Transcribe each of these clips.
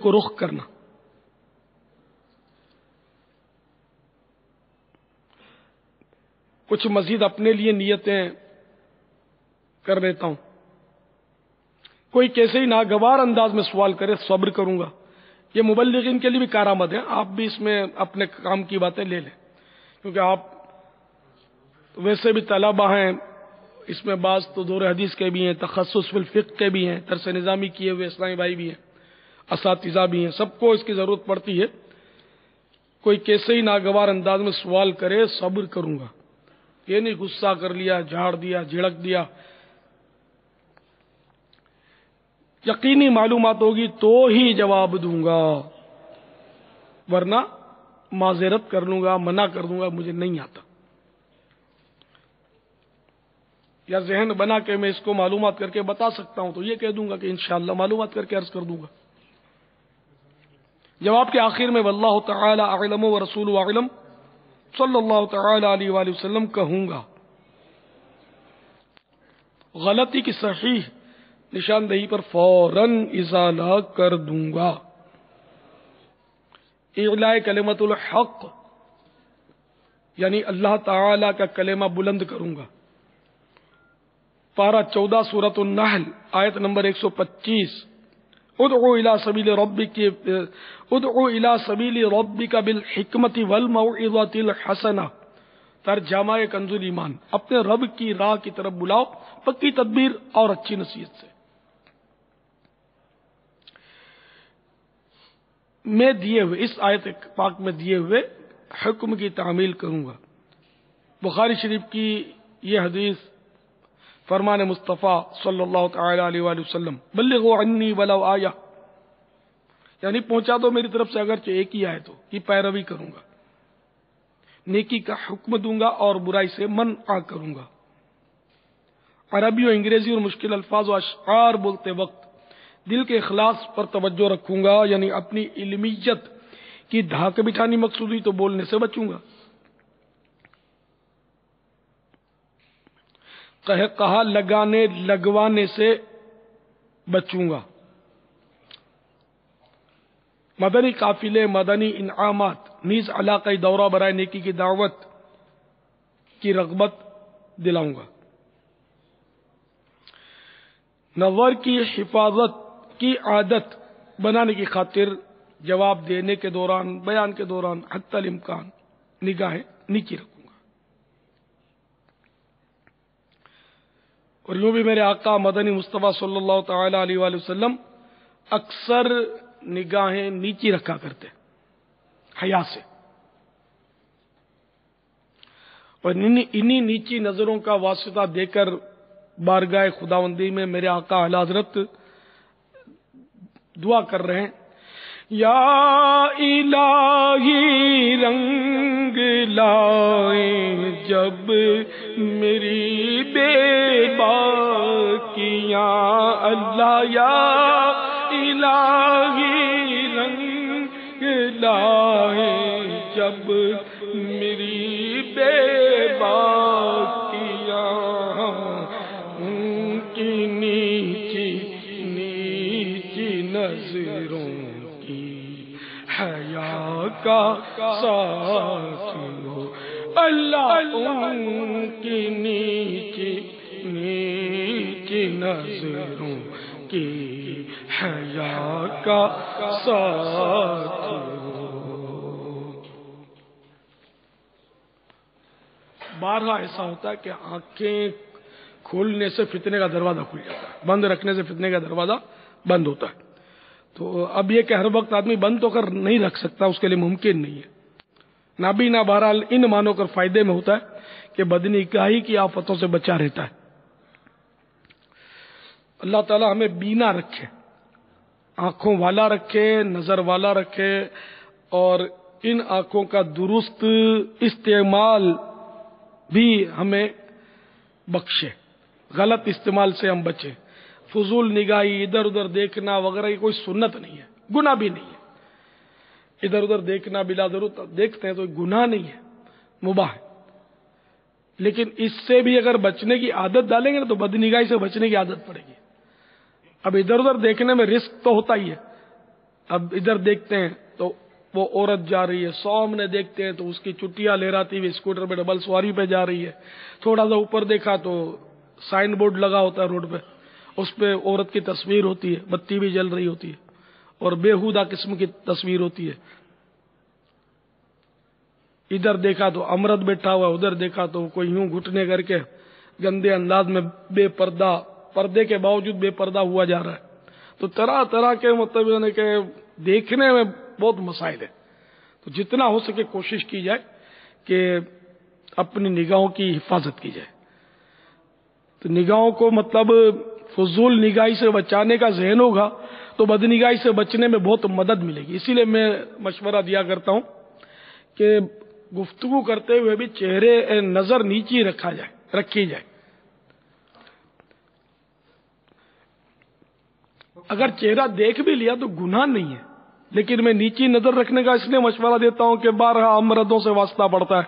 کو رخ کرنا. کچھ مزید اپنے لیے نیتیں کر لیتا ہوں. کوئی کیسے ہی ناگوار انداز میں سوال کرے صبر کروں گا. یہ مبلغین کے لیے بھی کارآمد ہے. آپ بھی اس میں اپنے کام کی باتیں لے لیں، کیونکہ آپ ویسے بھی طلبہ ہیں. اس میں بعض تو دور حدیث کے بھی ہیں، تخصص فی الفقہ کے بھی ہیں، درس نظامی کیے ہوئے اسلامی بھائی بھی ہیں، اساتذہ بھی ہیں. سب کو اس کی ضرورت پڑتی ہے. کوئی کیسے ہی ناگوار انداز میں سوال کرے صبر کروں گا. یہ نہیں غصہ کر لیا، جھاڑ دیا، جھڑک دیا. یقینی معلومات ہوگی تو ہی جواب دوں گا، ورنہ معذرت کر لوں گا، منع کر دوں گا مجھے نہیں آتا، یا ذہن بنا کے میں اس کو معلومات کر کے بتا سکتا ہوں تو یہ کہہ دوں گا کہ انشاءاللہ معلومات کر کے عرض کر دوں گا. جواب کے آخر میں واللہ تعالی اعلم ورسولہ اعلم صلی اللہ تعالی علیہ وآلہ وسلم کہوں گا. غلطی کی صحیح نشاندہی پر فوراً ازالہ کر دوں گا. اعلاء کلمۃ الحق یعنی اللہ تعالی کا کلمہ بلند کروں گا. پارہ 14 سورۃ النحل آیت نمبر 125. ادعو الی سبیل ربک بالحکمت والموعظۃ الحسنہ. ترجمہ کنز ایمان، اپنے رب کی راہ کی طرف بلاؤ پکی تدبیر اور اچھی نصیحت سے. میں دیے ہوئے اس آیت پاک میں دیے ہوئے حکم کی تعمیل کروں گا. بخاری شریف کی یہ حدیث فرمان مصطفیٰ صلی اللہ تعالی علیہ وآلہ وسلم بلغوا عنی ولو آیہ، یعنی پہنچا دو میری طرف سے اگرچہ ایک ہی آئے تو کی پیروی کروں گا. نیکی کا حکم دوں گا اور برائی سے منع کروں گا. عربی و انگریزی اور مشکل الفاظ و اشعار بولتے وقت دل کے اخلاص پر توجہ رکھوں گا، یعنی اپنی علمیت کی دھاک بٹھانی مقصود ہوئی تو بولنے سے بچوں گا. کہا لگانے لگوانے سے بچوں گا. مدنی قافلے، مدنی انعامات نیز علاقائی دورہ برائے نیکی کی دعوت کی رغبت دلاؤں گا. نظر کی حفاظت کی عادت بنانے کی خاطر جواب دینے کے دوران، بیان کے دوران حتی الامکان نگاہیں نیچی رکھوں گا. اور یوں بھی میرے آقا مدنی مصطفیٰ صلی اللہ تعالی علیہ وآلہ وسلم اکثر نگاہیں نیچی رکھا کرتے حیا سے. اور انہی نیچی نظروں کا واسطہ دے کر بارگاہ خداوندی میں میرے آقا اعلی حضرت دعا کر رہے ہیں، یا الہی رنگ لائے جب میری بے باکیاں، اللہ یا الہی رنگ لائے جب میری بے باکیاں، ان کی نیچی نیچی نظروں کی حیا کا ساتھ ہو اللہ، ان کی نیچی نیچی نظروں کی حیا کا ساتھ ہو. بارہا ایسا ہوتا ہے کہ آنکھیں کھولنے سے فتنے کا دروازہ کھل جاتا ہے، بند رکھنے سے فتنے کا دروازہ بند ہوتا ہے. تو اب یہ کہ ہر وقت آدمی بند تو کر نہیں رکھ سکتا، اس کے لیے ممکن نہیں ہے. نابینا بہرحال ان معنوں کر فائدے میں ہوتا ہے کہ بدنگاہی کی آفتوں سے بچا رہتا ہے. اللہ تعالی ہمیں بینا رکھے، آنکھوں والا رکھے، نظر والا رکھے، اور ان آنکھوں کا درست استعمال بھی ہمیں بخشے. غلط استعمال سے ہم بچیں. فضول نگاہی، ادھر ادھر دیکھنا وغیرہ کی کوئی سنت نہیں ہے، گناہ بھی نہیں ہے. ادھر ادھر دیکھنا بلا ضرورت دیکھتے ہیں تو گناہ نہیں ہے، مباح ہے. لیکن اس سے بھی اگر بچنے کی عادت ڈالیں گے نا تو بدنگاہی سے بچنے کی عادت پڑے گی. اب ادھر ادھر دیکھنے میں رسک تو ہوتا ہی ہے، اب ادھر دیکھتے ہیں تو وہ عورت جا رہی ہے، سامنے دیکھتے ہیں تو اس کی چٹیاں لہراتی ہوئی اسکوٹر پہ ڈبل سواری پہ جا رہی ہے، تھوڑا سا اوپر دیکھا تو سائن بورڈ لگا ہوتا ہے روڈ پہ، اس پہ عورت کی تصویر ہوتی ہے، بتی بھی جل رہی ہوتی ہے اور بےہودہ قسم کی تصویر ہوتی ہے۔ ادھر دیکھا تو امرت بیٹھا ہوا، ادھر دیکھا تو کوئی یوں گھٹنے کر کے گندے انداز میں بے پردہ، پردے کے باوجود بے پردہ ہوا جا رہا ہے۔ تو طرح طرح کے مطلب یعنی کہ دیکھنے میں بہت مسائل ہے۔ تو جتنا ہو سکے کوشش کی جائے کہ اپنی نگاہوں کی حفاظت کی جائے۔ تو نگاہوں کو مطلب فضول نگاہی سے بچانے کا ذہن ہوگا تو بد نگاہی سے بچنے میں بہت مدد ملے گی۔ اسی لیے میں مشورہ دیا کرتا ہوں کہ گفتگو کرتے ہوئے بھی چہرے نظر نیچی رکھی جائے۔ اگر چہرہ دیکھ بھی لیا تو گناہ نہیں ہے، لیکن میں نیچی نظر رکھنے کا اس لیے مشورہ دیتا ہوں کہ بارہا امردوں سے واسطہ پڑتا ہے۔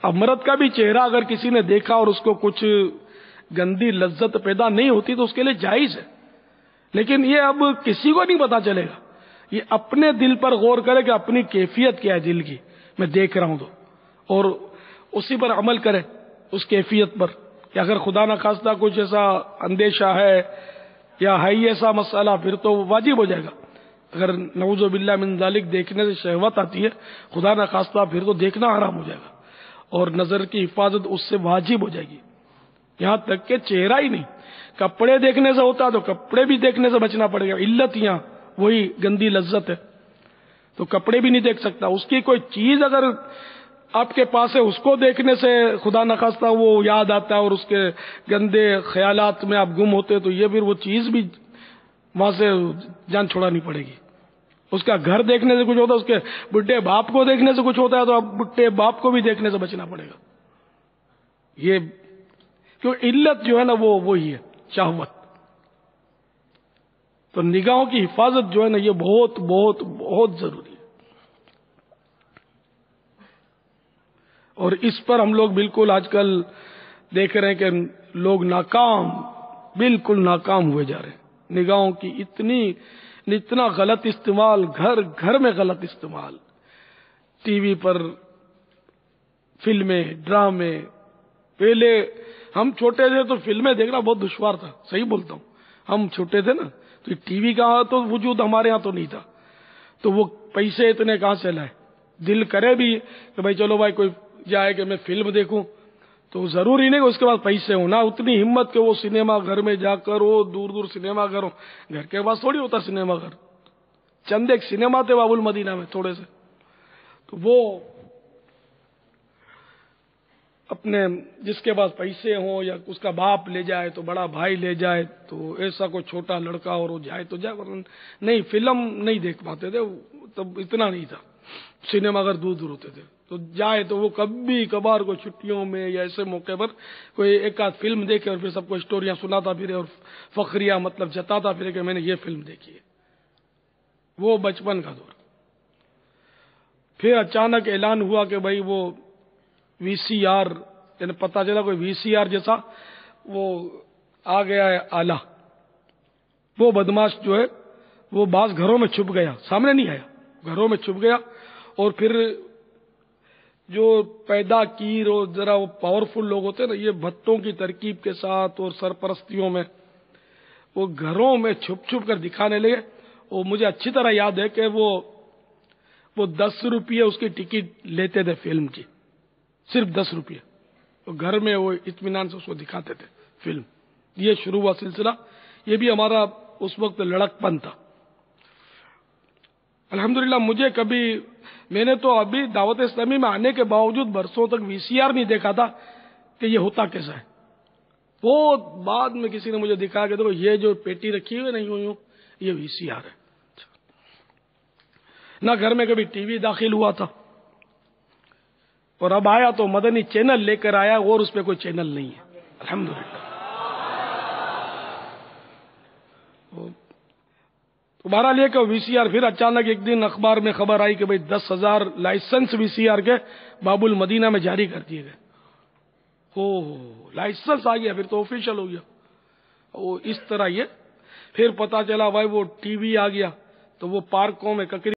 امرد کا بھی چہرہ اگر کسی نے دیکھا اور اس کو کچھ گندی لذت پیدا نہیں ہوتی تو اس کے لیے جائز ہے، لیکن یہ اب کسی کو نہیں پتا چلے گا۔ یہ اپنے دل پر غور کرے کہ اپنی کیفیت کیا ہے دل کی، میں دیکھ رہا ہوں تو، اور اسی پر عمل کرے اس کیفیت پر کہ اگر خدا نخواستہ کچھ ایسا اندیشہ ہے یا ہے ہی ایسا مسئلہ پھر تو واجب ہو جائے گا۔ اگر نعوذ باللہ من ذالک دیکھنے سے شہوت آتی ہے خدا نخواستہ پھر تو دیکھنا حرام ہو جائے گا اور نظر کی حفاظت اس سے واجب ہو جائے گی۔ یہاں تک کہ چہرہ ہی نہیں، کپڑے دیکھنے سے ہوتا تو کپڑے بھی دیکھنے سے بچنا پڑے گا۔ علت یہاں وہی گندی لذت ہے، تو کپڑے بھی نہیں دیکھ سکتا۔ اس کی کوئی چیز اگر آپ کے پاس ہے اس کو دیکھنے سے خدا نخواستہ وہ یاد آتا ہے اور اس کے گندے خیالات میں آپ گم ہوتے تو یہ پھر وہ چیز بھی وہاں سے جان چھوڑانی پڑے گی۔ اس کا گھر دیکھنے سے کچھ ہوتا ہے، اس کے بڈھے باپ کو دیکھنے سے کچھ ہوتا ہے تو اب بڈھے باپ کو بھی دیکھنے سے بچنا پڑے گا۔ یہ کیوں علت جو ہے نا وہ وہی ہے شہوت۔ تو نگاہوں کی حفاظت جو ہے نا یہ بہت بہت بہت ضروری ہے، اور اس پر ہم لوگ بالکل آج کل دیکھ رہے ہیں کہ لوگ بالکل ناکام ہوئے جا رہے ہیں۔ نگاہوں کی اتنا غلط استعمال، گھر گھر میں غلط استعمال، ٹی وی پر فلمیں، ڈرامے۔ پہلے ہم چھوٹے تھے تو فلمیں دیکھنا بہت دشوار تھا، صحیح بولتا ہوں، ہم چھوٹے تھے نا تو ٹی وی کا تو وجود ہمارے ہاں تو نہیں تھا، تو وہ پیسے اتنے کہاں سے لائے؟ دل کرے بھی کہ بھائی چلو بھائی کوئی جائے کہ میں فلم دیکھوں تو ضروری نہیں کہ اس کے بعد پیسے ہونا، اتنی ہمت کہ وہ سنیما گھر میں جا کر وہ دور دور سنیما گھر ہو، گھر کے پاس تھوڑی ہوتا سنیما گھر، چند ایک سنیما تھے باب المدینہ میں تھوڑے سے، تو وہ اپنے جس کے پاس پیسے ہوں یا اس کا باپ لے جائے تو بڑا بھائی لے جائے تو ایسا کوئی چھوٹا لڑکا اور وہ جائے تو جائے، ورنہ نہیں فلم نہیں دیکھ پاتے تھے تب، اتنا نہیں تھا، سنیما گھر دور دور ہوتے تھے، تو جائے تو وہ کبھی کبھار کو چھٹیوں میں یا ایسے موقع پر کوئی ایک آدھ فلم دیکھے اور پھر سب کو اسٹوریاں سناتا پھرے اور فخریہ مطلب جتاتا پھرے کہ میں نے یہ فلم دیکھی ہے۔ وہ بچپن کا دور۔ پھر اچانک اعلان ہوا کہ بھائی وہ وی سی آر، یعنی پتہ چلا کوئی وی سی آر جیسا وہ آ گیا ہے آلہ، وہ بدماش جو ہے وہ بعض گھروں میں چھپ گیا، سامنے نہیں آیا، گھروں میں چھپ گیا، اور پھر جو پیدا کیر اور ذرا وہ پاورفل لوگ ہوتے ہیں نا، یہ بھتوں کی ترکیب کے ساتھ اور سرپرستیوں میں وہ گھروں میں چھپ چھپ کر دکھانے لگے۔ اور مجھے اچھی طرح یاد ہے کہ وہ 10 روپیے اس کی ٹکٹ لیتے تھے فلم کی، صرف 10 روپیے، تو گھر میں وہ اطمینان سے اس کو دکھاتے تھے فلم۔ یہ شروع ہوا سلسلہ، یہ بھی ہمارا اس وقت لڑک پن تھا۔ الحمدللہ میں نے تو ابھی دعوت اسلامی میں آنے کے باوجود برسوں تک وی سی آر نہیں دیکھا تھا کہ یہ ہوتا کیسا ہے۔ بہت بعد میں کسی نے مجھے دکھایا کہ دیکھو یہ جو پیٹی رکھی ہوئی نہیں ہوئی یہ وی سی آر ہے۔ نہ گھر میں کبھی ٹی وی داخل ہوا تھا، اور اب آیا تو مدنی چینل لے کر آیا اور اس پہ کوئی چینل نہیں ہے، الحمدللہ۔ تو بہرحال یہ کہ وی سی آر، پھر اچانک ایک دن اخبار میں خبر آئی کہ بھئی 10,000 لائسنس وی سی آر کے باب المدینہ میں جاری کر دیے گئے۔ لائسنس آ گیا، پھر تو آفیشل ہو گیا۔ وہ اس طرح یہ پھر پتا چلا بھائی وہ ٹی وی آ گیا، تو تو وہ پارکوں میں ککڑی